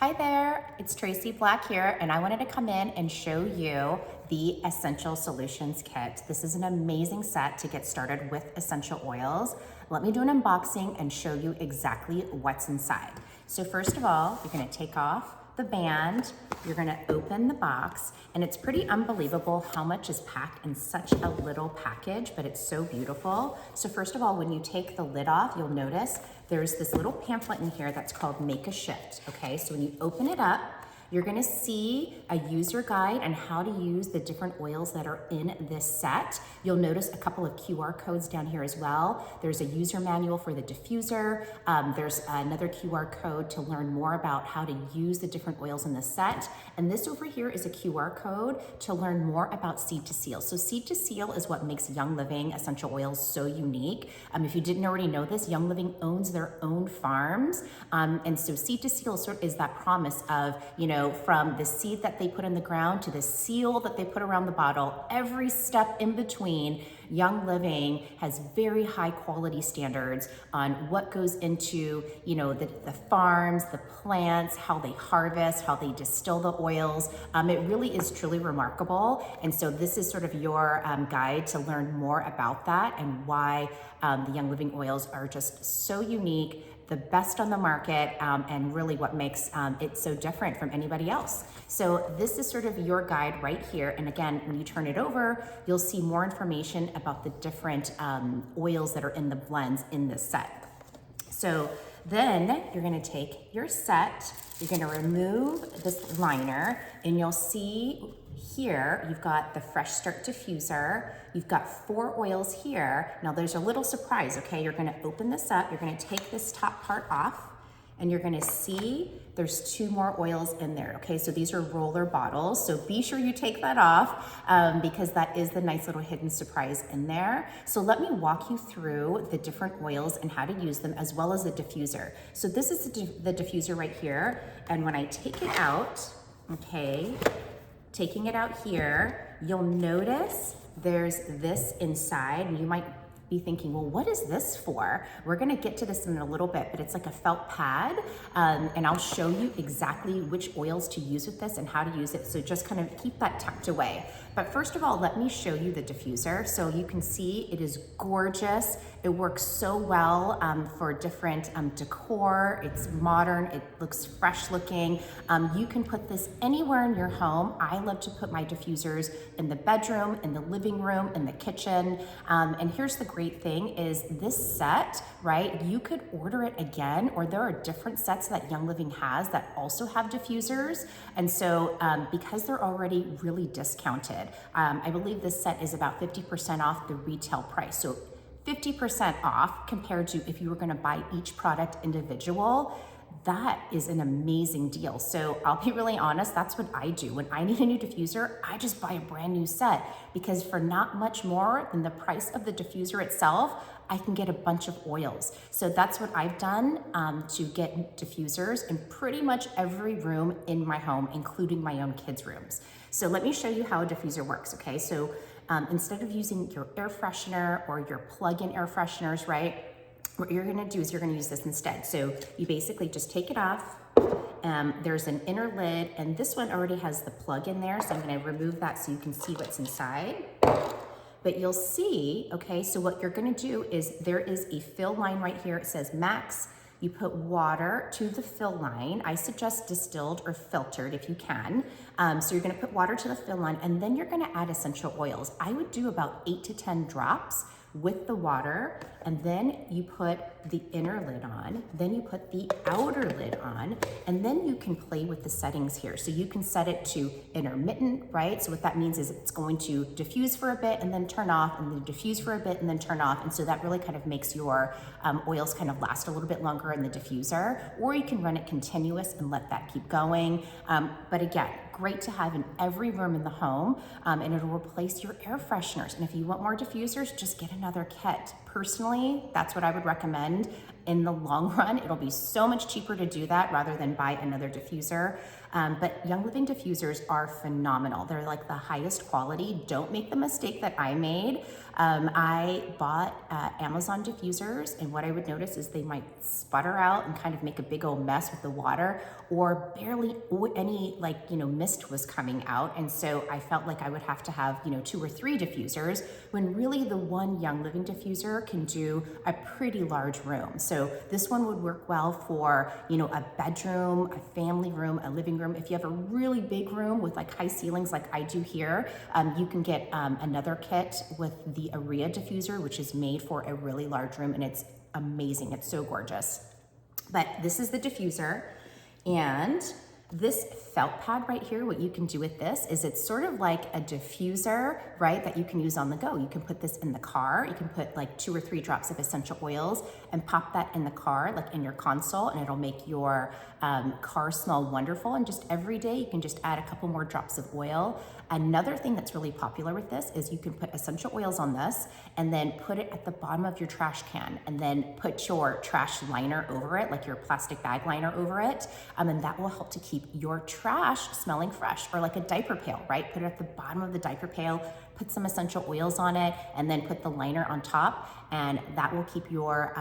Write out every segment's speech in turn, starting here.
Hi there, it's Tracy Black here, and I wanted to come in and show you the Essential Solutions Kit. This is an amazing set to get started with essential oils. Let me do an unboxing and show you exactly what's inside. So first of all, you're gonna take off the band, you're gonna open the box, and it's pretty unbelievable how much is packed in such a little package, but it's so beautiful. So first of all, when you take the lid off, you'll notice there's this little pamphlet in here that's called Make a Shift, okay? So when you open it up, you're gonna see a user guide on how to use the different oils that are in this set. You'll notice a couple of QR codes down here as well. There's a user manual for the diffuser. There's another QR code to learn more about how to use the different oils in the set. And this over here is a QR code to learn more about Seed to Seal. So Seed to Seal is what makes Young Living essential oils so unique. If you didn't already know this, Young Living owns their own farms. And so Seed to Seal is that promise of, from the seed that they put in the ground to the seal that they put around the bottle, every step in between, Young Living has very high quality standards on what goes into, the farms, the plants, how they harvest, how they distill the oils. It really is truly remarkable. And so this is sort of your guide to learn more about that and why the Young Living oils are just so unique, the best on the market, and really what makes it so different from anybody else. So this is sort of your guide right here. And again, when you turn it over, you'll see more information about the different oils that are in the blends in this set. So then you're gonna take your set, you're gonna remove this liner, and you'll see here, you've got the Fresh Start diffuser. You've got 4 oils here. Now there's a little surprise, okay? You're gonna open this up, you're gonna take this top part off, and you're gonna see there's 2 more oils in there, okay? So these are roller bottles, so be sure you take that off because that is the nice little hidden surprise in there. So let me walk you through the different oils and how to use them, as well as the diffuser. So this is the diffuser right here, and when I take it out, okay, taking it out here, you'll notice there's this inside, and you might be thinking, well, what is this for? We're gonna get to this in a little bit, but it's like a felt pad, and I'll show you exactly which oils to use with this and how to use it, so just kind of keep that tucked away. But first of all, let me show you the diffuser. So you can see it is gorgeous. It works so well for different decor. It's modern, it looks fresh looking. You can put this anywhere in your home. I love to put my diffusers in the bedroom, in the living room, in the kitchen. And here's the great thing is this set, right? You could order it again, or there are different sets that Young Living has that also have diffusers. And so because they're already really discounted, I believe this set is about 50% off the retail price. So 50% off compared to if you were gonna buy each product individual. That is an amazing deal. So I'll be really honest, that's what I do. When I need a new diffuser, I just buy a brand new set, because for not much more than the price of the diffuser itself, I can get a bunch of oils. So that's what I've done to get diffusers in pretty much every room in my home, including my own kids' rooms. So let me show you how a diffuser works, okay? So instead of using your air freshener or your plug-in air fresheners, right? What you're gonna do is you're gonna use this instead. So you basically just take it off. There's an inner lid, and this one already has the plug in there, so I'm gonna remove that so you can see what's inside. But you'll see, okay, so what you're gonna do is there is a fill line right here. It says max. You put water to the fill line. I suggest distilled or filtered if you can. So you're gonna put water to the fill line, and then you're gonna add essential oils. I would do about 8 to 10 drops with the water, and then you put the inner lid on, then you put the outer lid on, and then you can play with the settings here. So you can set it to intermittent, right? So what that means is it's going to diffuse for a bit and then turn off, and then diffuse for a bit and then turn off. And so that really kind of makes your oils kind of last a little bit longer in the diffuser, or you can run it continuous and let that keep going. But again, great to have in every room in the home, and it'll replace your air fresheners. And if you want more diffusers, just get another kit. Personally, that's what I would recommend. in the long run, it'll be so much cheaper to do that rather than buy another diffuser. But Young Living diffusers are phenomenal. They're like the highest quality. Don't make the mistake that I made. I bought Amazon diffusers, and what I would notice is they might sputter out and kind of make a big old mess with the water, or barely any mist was coming out. And so I felt like I would have to have 2 or 3 diffusers, when really the one Young Living diffuser can do a pretty large room. So this one would work well for a bedroom, a family room, a living room. If you have a really big room with like high ceilings like I do here, you can get another kit with the Area diffuser, which is made for a really large room, and it's amazing. It's so gorgeous. But this is the diffuser, and this felt pad right here, what you can do with this is it's sort of like a diffuser, right, that you can use on the go. You can put this in the car. You can put like 2 or 3 drops of essential oils and pop that in the car, like in your console, and it'll make your car smell wonderful. And just every day, you can just add a couple more drops of oil. Another thing that's really popular with this is you can put essential oils on this and then put it at the bottom of your trash can, and then put your trash liner over it, like your plastic bag liner over it. And that will help to keep your trash smelling fresh, or like a diaper pail, right? Put it at the bottom of the diaper pail, put some essential oils on it, and then put the liner on top, and that will keep your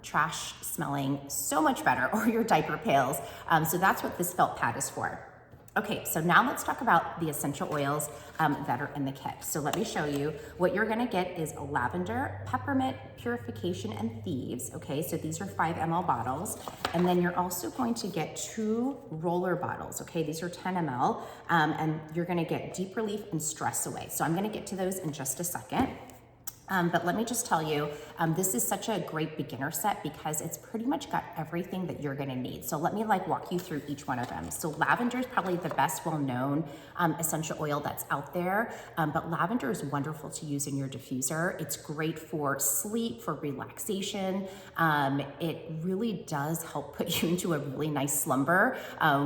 trash smelling so much better, or your diaper pails. So that's what this felt pad is for. Okay, so now let's talk about the essential oils that are in the kit. So let me show you. What you're gonna get is lavender, peppermint, purification, and thieves. Okay, so these are 5 ml bottles. And then you're also going to get 2 roller bottles. Okay, these are 10 ml, and you're gonna get deep relief and stress away. So I'm gonna get to those in just a second. But let me just tell you, this is such a great beginner set because it's pretty much got everything that you're gonna need. So let me walk you through each one of them. So lavender is probably the best well-known essential oil that's out there, but lavender is wonderful to use in your diffuser. It's great for sleep, for relaxation. It really does help put you into a really nice slumber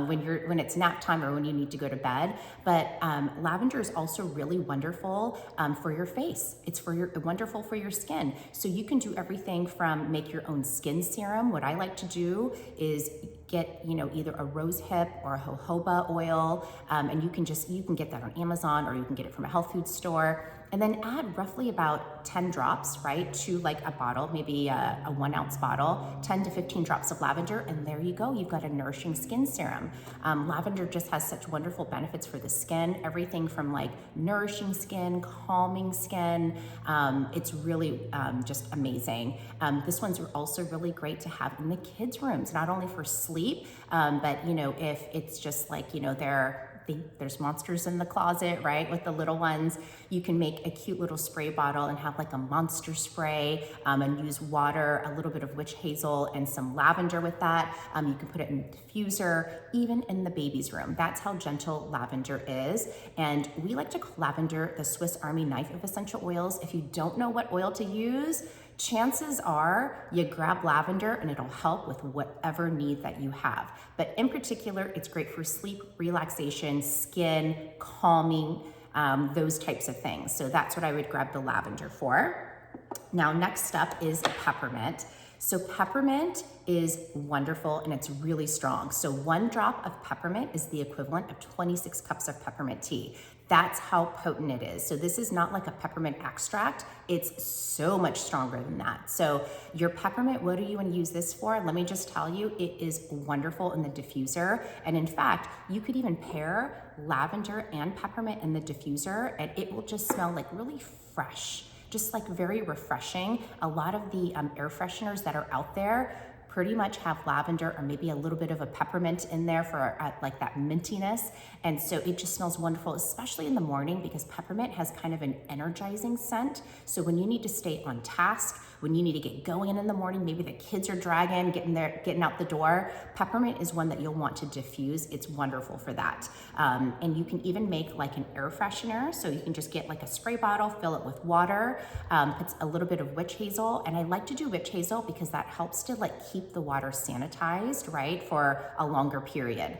when it's nap time or when you need to go to bed. But lavender is also really wonderful for your face. It's wonderful for your skin. So you can do everything from make your own skin serum. What I like to do is get either a rose hip or a jojoba oil, and you can get that on Amazon, or you can get it from a health food store, and then add roughly about 10 drops, right, to like a bottle, maybe a 1 ounce bottle, 10 to 15 drops of lavender, and there you go. You've got a nourishing skin serum. Lavender just has such wonderful benefits for the skin, everything from like nourishing skin, calming skin. It's really just amazing. This one's also really great to have in the kids' rooms, not only for sleep, but if it's just like, there's monsters in the closet, right? With the little ones, you can make a cute little spray bottle and have like a monster spray, and use water, a little bit of witch hazel, and some lavender with that. You can put it in the diffuser, even in the baby's room. That's how gentle lavender is. And we like to call lavender the Swiss Army knife of essential oils. If you don't know what oil to use, chances are you grab lavender and it'll help with whatever need that you have. But in particular, it's great for sleep, relaxation, skin, calming, those types of things. So that's what I would grab the lavender for. Now, next up is peppermint. So peppermint is wonderful and it's really strong. So 1 drop of peppermint is the equivalent of 26 cups of peppermint tea. That's how potent it is. So this is not like a peppermint extract. It's so much stronger than that. So your peppermint, what do you want to use this for? Let me just tell you, it is wonderful in the diffuser. And in fact, you could even pair lavender and peppermint in the diffuser, and it will just smell like really fresh, just like very refreshing. A lot of the air fresheners that are out there pretty much have lavender or maybe a little bit of a peppermint in there for like that mintiness. And so it just smells wonderful, especially in the morning, because peppermint has kind of an energizing scent. So when you need to stay on task, when you need to get going in the morning, maybe the kids are dragging, getting out the door, peppermint is one that you'll want to diffuse. It's wonderful for that. And you can even make like an air freshener. So you can just get like a spray bottle, fill it with water, put a little bit of witch hazel. And I like to do witch hazel because that helps to like keep the water sanitized, right, for a longer period.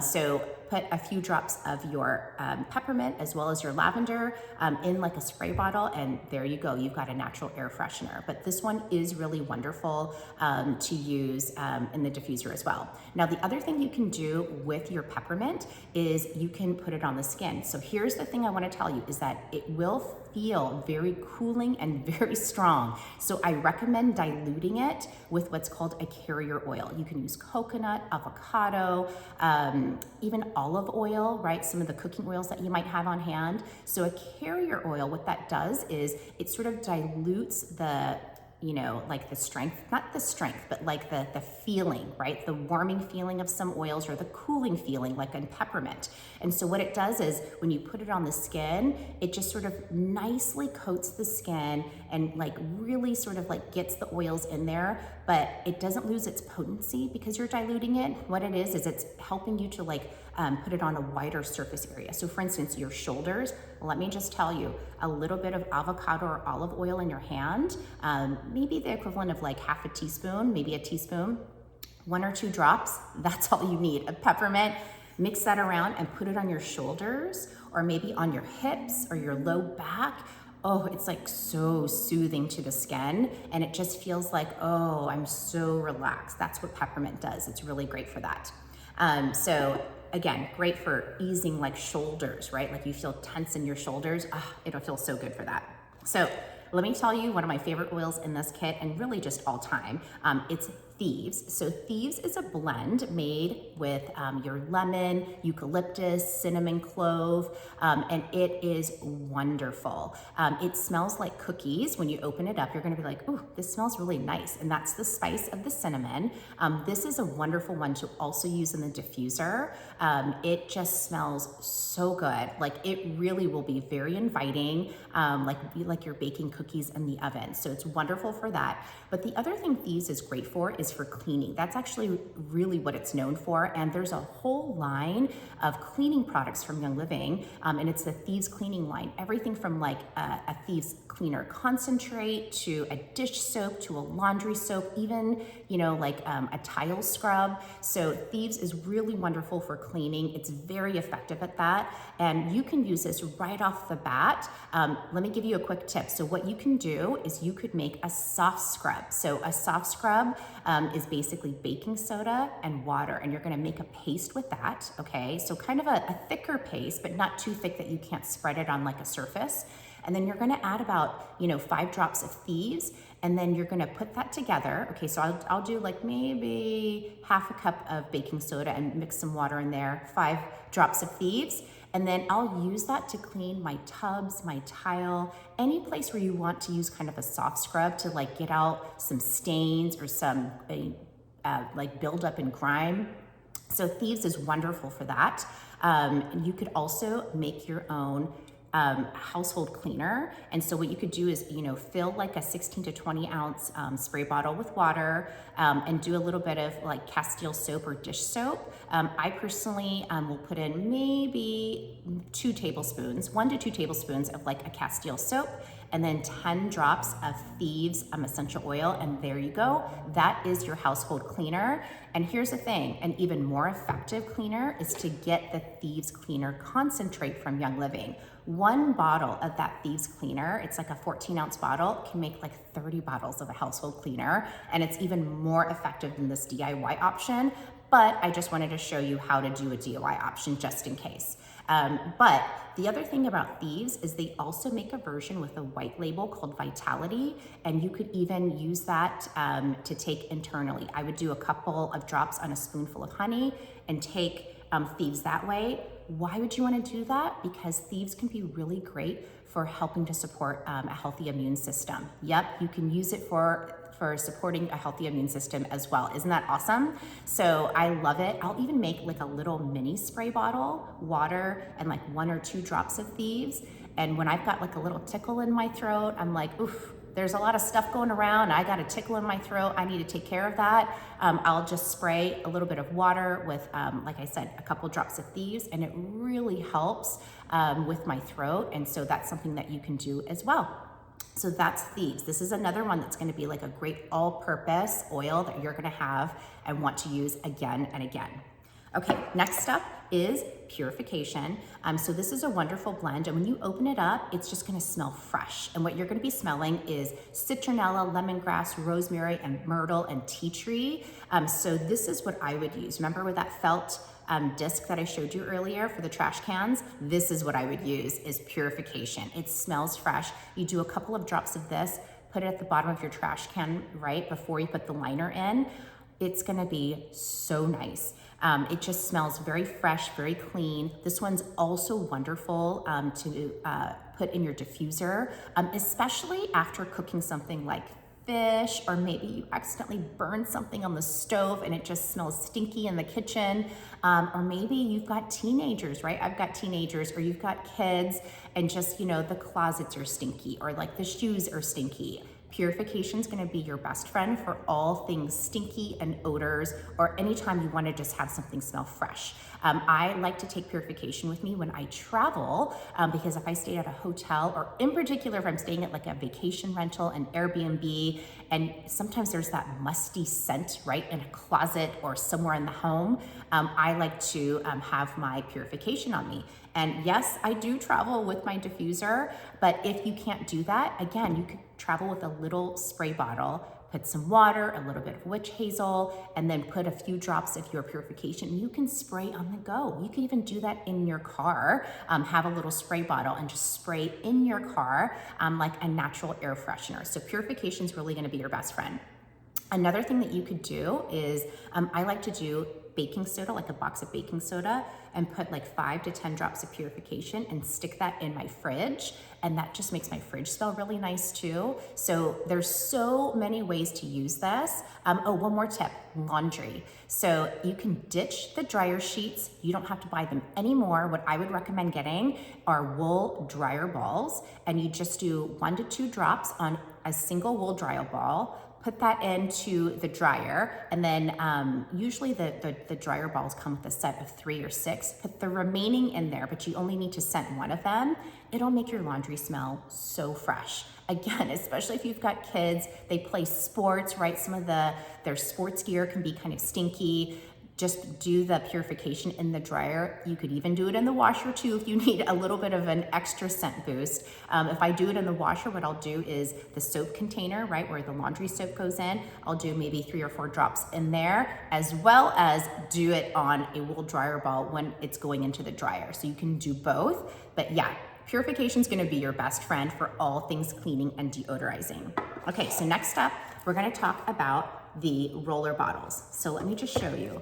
So put a few drops of your peppermint as well as your lavender in like a spray bottle, and there you go. You've got a natural air freshener. but this one is really wonderful to use in the diffuser as well. Now, the other thing you can do with your peppermint is you can put it on the skin. So here's the thing I want to tell you is that it will feel very cooling and very strong. So I recommend diluting it with what's called a carrier oil. You can use coconut, avocado, even olive oil, right? Some of the cooking oils that you might have on hand. So a carrier oil, what that does is it sort of dilutes the, you know, like the strength, not the strength, but like the feeling, right? The warming feeling of some oils or the cooling feeling like in peppermint. And so what it does is when you put it on the skin, it just sort of nicely coats the skin and like really sort of like gets the oils in there, but it doesn't lose its potency because you're diluting it. What it is it's helping you to like put it on a wider surface area. So for instance, your shoulders, let me just tell you, a little bit of avocado or olive oil in your hand, maybe the equivalent of like half a teaspoon, maybe a teaspoon, 1 or 2 drops, that's all you need. A peppermint, mix that around and put it on your shoulders or maybe on your hips or your low back. Oh, it's like so soothing to the skin and it just feels like, oh, I'm so relaxed. That's what peppermint does. It's really great for that. So again, great for easing like shoulders, right? Like you feel tense in your shoulders. It'll feel so good for that. So let me tell you one of my favorite oils in this kit and really just all time. It's Thieves. So Thieves is a blend made with your lemon, eucalyptus, cinnamon clove, and it is wonderful. It smells like cookies. When you open it up, you're gonna be like, ooh, this smells really nice. And that's the spice of the cinnamon. This is a wonderful one to also use in the diffuser. It just smells so good. Like it really will be very inviting, like you're baking cookies in the oven. So it's wonderful for that. But the other thing Thieves is great for is for cleaning. That's actually really what it's known for. And there's a whole line of cleaning products from Young Living. And it's the Thieves cleaning line. Everything from like a Thieves cleaner concentrate to a dish soap to a laundry soap, even, you know, like a tile scrub. So Thieves is really wonderful for cleaning. It's very effective at that. And you can use this right off the bat. Let me give you a quick tip. So what you can do is you could make a soft scrub. So a soft scrub is basically baking soda and water, and you're gonna make a paste with that, okay? So kind of a thicker paste, but not too thick that you can't spread it on like a surface. And then you're gonna add about, 5 drops of Thieves, and then you're gonna put that together. Okay, so I'll do like maybe half a cup of baking soda and mix some water in there, 5 drops of Thieves, and then I'll use that to clean my tubs, my tile, any place where you want to use kind of a soft scrub to like get out some stains or some like buildup and grime. So Thieves is wonderful for that. And you could also make your own household cleaner. And so what you could do is, fill like a 16 to 20 ounce spray bottle with water and do a little bit of like Castile soap or dish soap. I personally will put in maybe 1 to 2 tablespoons of like a Castile soap, and then 10 drops of Thieves essential oil, and there you go. That is your household cleaner. And here's the thing, an even more effective cleaner is to get the Thieves cleaner concentrate from Young Living. 1 bottle of that Thieves cleaner, it's like a 14-ounce bottle, can make like 30 bottles of a household cleaner, and it's even more effective than this DIY option. But I just wanted to show you how to do a DIY option just in case. But the other thing about Thieves is they also make a version with a white label called Vitality, and you could even use that to take internally. I would do a couple of drops on a spoonful of honey and take Thieves that way. Why would you want to do that? Because Thieves can be really great for helping to support a healthy immune system. Yep, you can use it for supporting a healthy immune system as well. Isn't that awesome? So I love it. I'll even make like a little mini spray bottle, water, and like 1 or 2 drops of Thieves. And when I've got like a little tickle in my throat, I'm like, oof, there's a lot of stuff going around. I got a tickle in my throat. I need to take care of that. I'll just spray a little bit of water with, like I said, a couple drops of Thieves, and it really helps with my throat. And so that's something that you can do as well. So that's Thieves. This is another one that's gonna be like a great all-purpose oil that you're gonna have and want to use again and again. Okay, next up is purification. So this is a wonderful blend, and when you open it up, it's just gonna smell fresh. And what you're gonna be smelling is citronella, lemongrass, rosemary, and myrtle, and tea tree. So this is what I would use. Remember with that felt disc that I showed you earlier for the trash cans? This is what I would use, is purification. It smells fresh. You do a couple of drops of this, put it at the bottom of your trash can right before you put the liner in. It's gonna be so nice. It just smells very fresh, very clean. This one's also wonderful to put in your diffuser, especially after cooking something like fish, or maybe you accidentally burned something on the stove and it just smells stinky in the kitchen. Or maybe you've got teenagers, right? I've got teenagers, or you've got kids and just, you know, the closets are stinky, or like the shoes are stinky. Purification is going to be your best friend for all things stinky and odors, or anytime you want to just have something smell fresh. I like to take purification with me when I travel, because if I stay at a hotel, or in particular if I'm staying at like a vacation rental, an Airbnb, and sometimes there's that musty scent right in a closet or somewhere in the home, I like to have my purification on me. And yes, I do travel with my diffuser, but if you can't do that, again, you could travel with a little spray bottle, put some water, a little bit of witch hazel, and then put a few drops of your purification. You can spray on the go. You can even do that in your car. Have a little spray bottle and just spray in your car like a natural air freshener. So purification is really gonna be your best friend. Another thing that you could do is, I like to do baking soda, like a box of baking soda, and put like 5 to 10 drops of purification and stick that in my fridge. And that just makes my fridge smell really nice too. So there's so many ways to use this. Oh, one more tip, laundry. So you can ditch the dryer sheets. You don't have to buy them anymore. What I would recommend getting are wool dryer balls, and you just do 1 to 2 drops on a single wool dryer ball. Put that into the dryer, and then usually the dryer balls come with a set of 3 or 6. Put the remaining in there, but you only need to scent one of them. It'll make your laundry smell so fresh. Again, especially if you've got kids, they play sports, right? Some of their sports gear can be kind of stinky. Just do the purification in the dryer. You could even do it in the washer too if you need a little bit of an extra scent boost. If I do it in the washer, what I'll do is the soap container, right, where the laundry soap goes in, I'll do maybe 3 or 4 drops in there, as well as do it on a wool dryer ball when it's going into the dryer. So you can do both, but yeah, purification is gonna be your best friend for all things cleaning and deodorizing. Okay, so next up, we're gonna talk about the roller bottles. So let me just show you.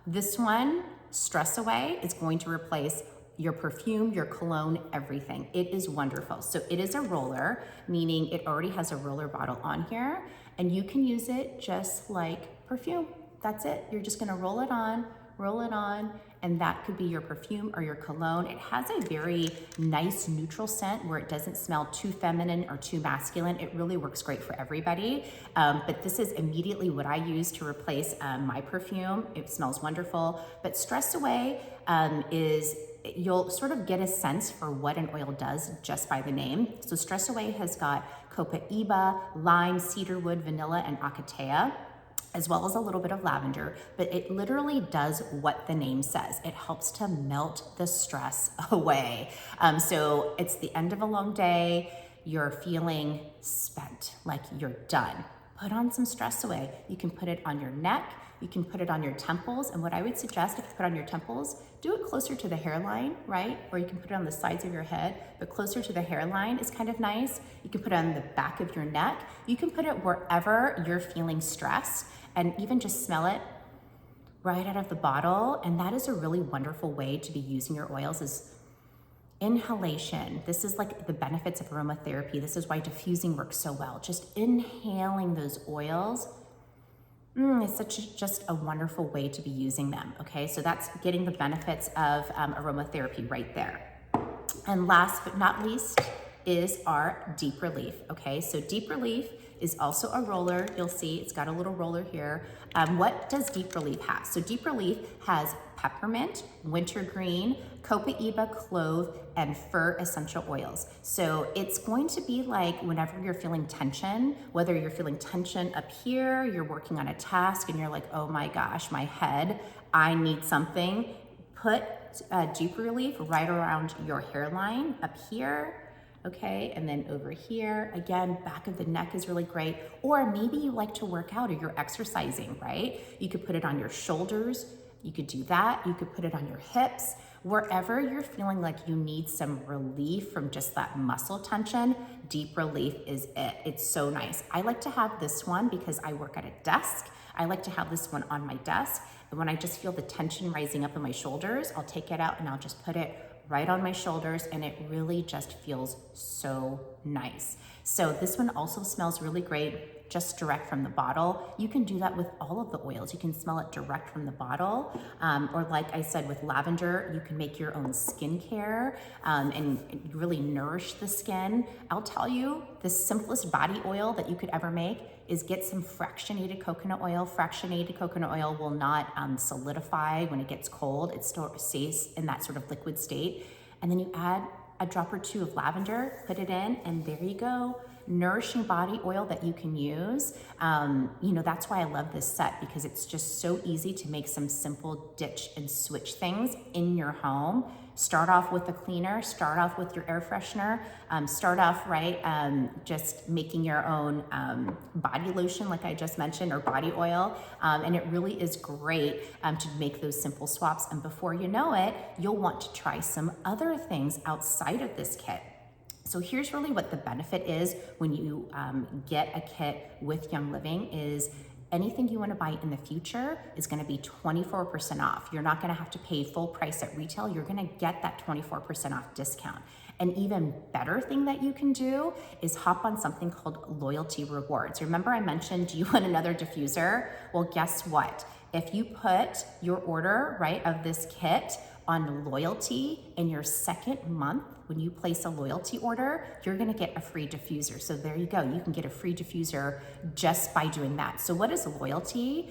This one, Stress Away, is going to replace your perfume, your cologne, everything. It is wonderful. So it is a roller, meaning it already has a roller bottle on here, and you can use it just like perfume. That's it. You're just gonna roll it on, and that could be your perfume or your cologne. It has a very nice neutral scent where it doesn't smell too feminine or too masculine. It really works great for everybody. But this is immediately what I use to replace my perfume. It smells wonderful. But Stress Away you'll sort of get a sense for what an oil does just by the name. So Stress Away has got copaiba, lime, cedarwood, vanilla, and acacia, as well as a little bit of lavender, but it literally does what the name says. It helps to melt the stress away. So it's the end of a long day, you're feeling spent, like you're done. Put on some Stress Away. You can put it on your neck, you can put it on your temples, and what I would suggest if you put on your temples, do it closer to the hairline, right? Or you can put it on the sides of your head, but closer to the hairline is kind of nice. You can put it on the back of your neck. You can put it wherever you're feeling stressed, and even just smell it right out of the bottle. And that is a really wonderful way to be using your oils, is inhalation. This is like the benefits of aromatherapy. This is why diffusing works so well. Just inhaling those oils. It's just a wonderful way to be using them, okay? So that's getting the benefits of aromatherapy right there. And last but not least is our Deep Relief, okay? So Deep Relief is also a roller. You'll see it's got a little roller here. What does Deep Relief have? So Deep Relief has peppermint, wintergreen, copaiba, clove, and fir essential oils. So it's going to be like whenever you're feeling tension, whether you're feeling tension up here, you're working on a task and you're like, oh my gosh, my head, I need something, put deep relief right around your hairline up here, okay, and then over here. Again, back of the neck is really great. Or maybe you like to work out or you're exercising, right? You could put it on your shoulders. You could do that. You could put it on your hips. Wherever you're feeling like you need some relief from just that muscle tension, deep relief is it. It's so nice. I like to have this one because I work at a desk. I like to have this one on my desk. And when I just feel the tension rising up in my shoulders, I'll take it out and I'll just put it right on my shoulders, and it really just feels so nice. So this one also smells really great, just direct from the bottle. You can do that with all of the oils. You can smell it direct from the bottle. Or like I said, with lavender, you can make your own skincare and really nourish the skin. I'll tell you, the simplest body oil that you could ever make is get some fractionated coconut oil. Fractionated coconut oil will not solidify when it gets cold. It still stays in that sort of liquid state. And then you add a drop or two of lavender, put it in, and there you go. Nourishing body oil that you can use. You know, that's why I love this set, because it's just so easy to make some simple ditch and switch things in your home. Start off with a cleaner, start off with your air freshener, start off just making your own body lotion, like I just mentioned, or body oil. And it really is great to make those simple swaps. And before you know it, you'll want to try some other things outside of this kit. So here's really what the benefit is when you get a kit with Young Living is anything you want to buy in the future is going to be 24% off. You're not going to have to pay full price at retail. You're going to get that 24% off discount. An even better thing that you can do is hop on something called loyalty rewards. Remember I mentioned, do you want another diffuser? Well, guess what? If you put your order, right, of this kit on loyalty in your second month, when you place a loyalty order, you're gonna get a free diffuser. So there you go, you can get a free diffuser just by doing that. So what is loyalty?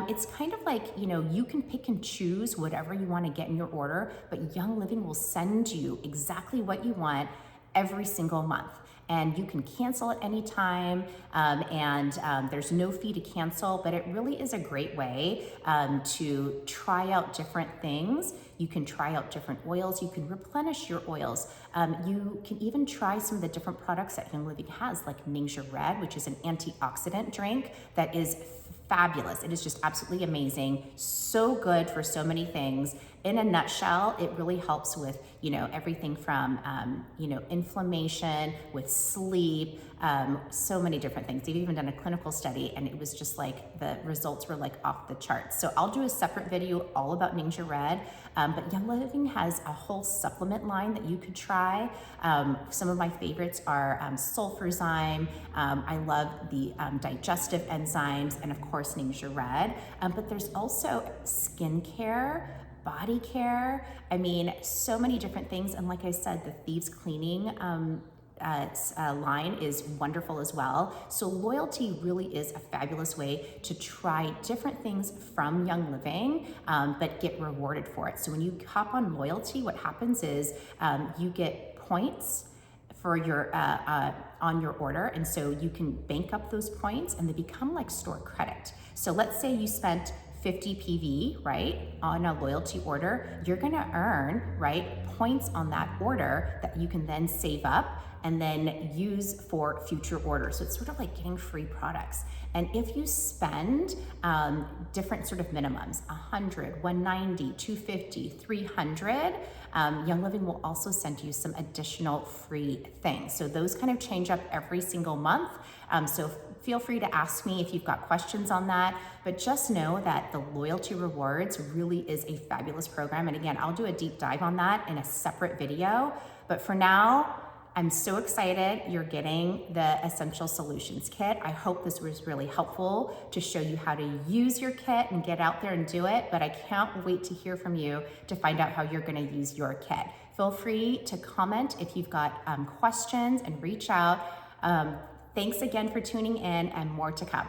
It's kind of like, you know, you can pick and choose whatever you wanna get in your order, but Young Living will send you exactly what you want every single month. And you can cancel at any time, there's no fee to cancel, but it really is a great way to try out different things. You can try out different oils, you can replenish your oils. You can even try some of the different products that Young Living has, like Ningxia Red, which is an antioxidant drink that is fabulous. It is just absolutely amazing. So good for so many things. In a nutshell, it really helps with, you know, everything from, you know, inflammation, with sleep, so many different things. They've even done a clinical study and it was just like, the results were like off the charts. So I'll do a separate video all about Ningxia Red, but Young Living has a whole supplement line that you could try. Some of my favorites are sulfurzyme. I love the digestive enzymes, and of course Ningxia Red, but there's also skincare, body care. I mean, so many different things. And like I said, the Thieves Cleaning line is wonderful as well. So loyalty really is a fabulous way to try different things from Young Living, but get rewarded for it. So when you hop on loyalty, what happens is you get points for your on your order, and so you can bank up those points and they become like store credit. So let's say you spent 50 PV, right, on a loyalty order, you're gonna earn, right, points on that order that you can then save up and then use for future orders. So it's sort of like getting free products. And if you spend different sort of minimums, 100, 190, 250, 300, Young Living will also send you some additional free things. So those kind of change up every single month. So feel free to ask me if you've got questions on that, but just know that the loyalty rewards really is a fabulous program. And again, I'll do a deep dive on that in a separate video. But for now, I'm so excited you're getting the Essential Solutions Kit. I hope this was really helpful to show you how to use your kit and get out there and do it, but I can't wait to hear from you to find out how you're gonna use your kit. Feel free to comment if you've got questions and reach out. Thanks again for tuning in, and more to come.